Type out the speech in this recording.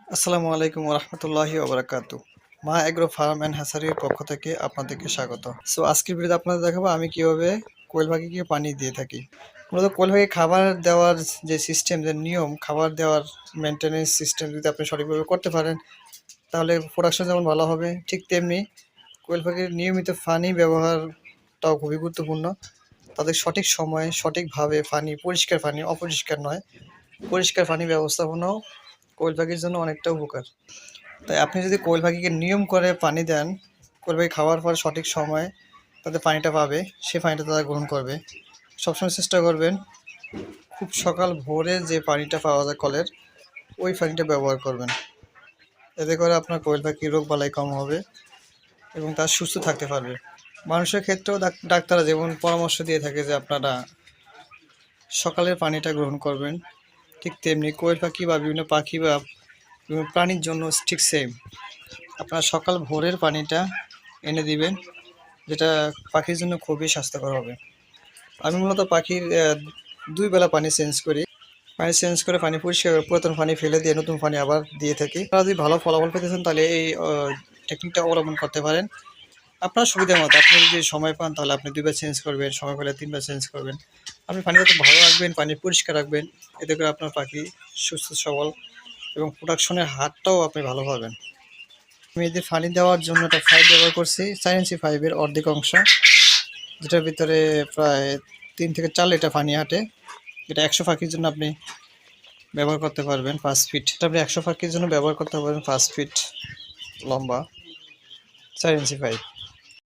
আসসালামু আলাইকুম ওরহমতুল্লাহি ওবরাকাতু। মা এগ্রো ফার্ম অ্যান্ড হ্যাসারির পক্ষ থেকে আপনাদেরকে স্বাগত। সো আজকের ভিডিওতে আপনাদের দেখাবো আমি কিভাবে কোয়েল পাখিকে পানি দিয়ে থাকি। মূলত কোয়েল পাখি খাবার দেওয়ার যে সিস্টেম, যে নিয়ম, খাবার দেওয়ার মেনটেনেন্স সিস্টেম যদি আপনি সঠিকভাবে করতে পারেন তাহলে প্রোডাকশন যেমন ভালো হবে, ঠিক তেমনি কোয়েল পাখির নিয়মিত পানি ব্যবহারটাও খুবই গুরুত্বপূর্ণ। তাদের সঠিক সময়ে সঠিকভাবে পানি, পরিষ্কার পানি, অপরিষ্কার নয়, পরিষ্কার পানি ব্যবস্থাপনাও কোয়েল পাখির জন্য অনেকটা উপকার। তাই আপনি যদি কোয়েল পাখিকে নিয়ম করে পানি দেন, কোয়েল পাখি খাওয়ার পর সঠিক সময়ে তাদের পানিটা পাবে, সে পানিটা তারা গ্রহণ করবে। সবসময় চেষ্টা করবেন খুব সকাল ভোরে যে পানিটা পাওয়া যায় কলের, ওই পানিটা ব্যবহার করবেন। এতে করে আপনার কোয়েল পাখির রোগ বালাই কম হবে এবং তার সুস্থ থাকতে পারবে। মানুষের ক্ষেত্রেও ডাক্তাররা যেমন পরামর্শ দিয়ে থাকে যে আপনারা সকালের পানিটা গ্রহণ করবেন, ঠিক তেমনি কোয়েল পাখি বা বিভিন্ন পাখি বা বিভিন্ন প্রাণীর জন্য ঠিক সেম। আপনার সকাল ভোরের পানিটা এনে দিবেন, যেটা পাখির জন্য খুবই স্বাস্থ্যকর হবে। আমি মূলত পাখির 2 বেলা পানি চেঞ্জ করি। পানি চেঞ্জ করে পানি পরিষ্কার করে পুরাতন পানি ফেলে দিয়ে নতুন পানি আবার দিয়ে থাকি। আপনারা যদি ভালো ফলাফল পেতে চান তাহলে এই টেকনিকটা অবলম্বন করতে পারেন। আপনার সুবিধা মতো আপনি যদি সময় পান তাহলে আপনি 2 বার চেঞ্জ করবেন, সময় পেলে 3 বার চেঞ্জ করবেন। আপনি পানি যত ভালো রাখবেন, পানি পরিষ্কার রাখবেন, এতে করে আপনার পাখি সুস্থ সবল এবং প্রোডাকশনের হারটাও আপনি ভালো পাবেন। আমি এদের পানি দেওয়ার জন্য একটা পাইপ ব্যবহার করছি, 4 ইঞ্চি পাইপের অর্ধেক অংশ, যেটার ভিতরে প্রায় 3 থেকে 4 লিটার পানি হাঁটে। এটা 100 পাখির জন্য আপনি ব্যবহার করতে পারবেন 5 ফিট। এটা আপনি 100 পাখির জন্য ব্যবহার করতে পারবেন 5 ফিট লম্বা 4 ইঞ্চি পাইপ।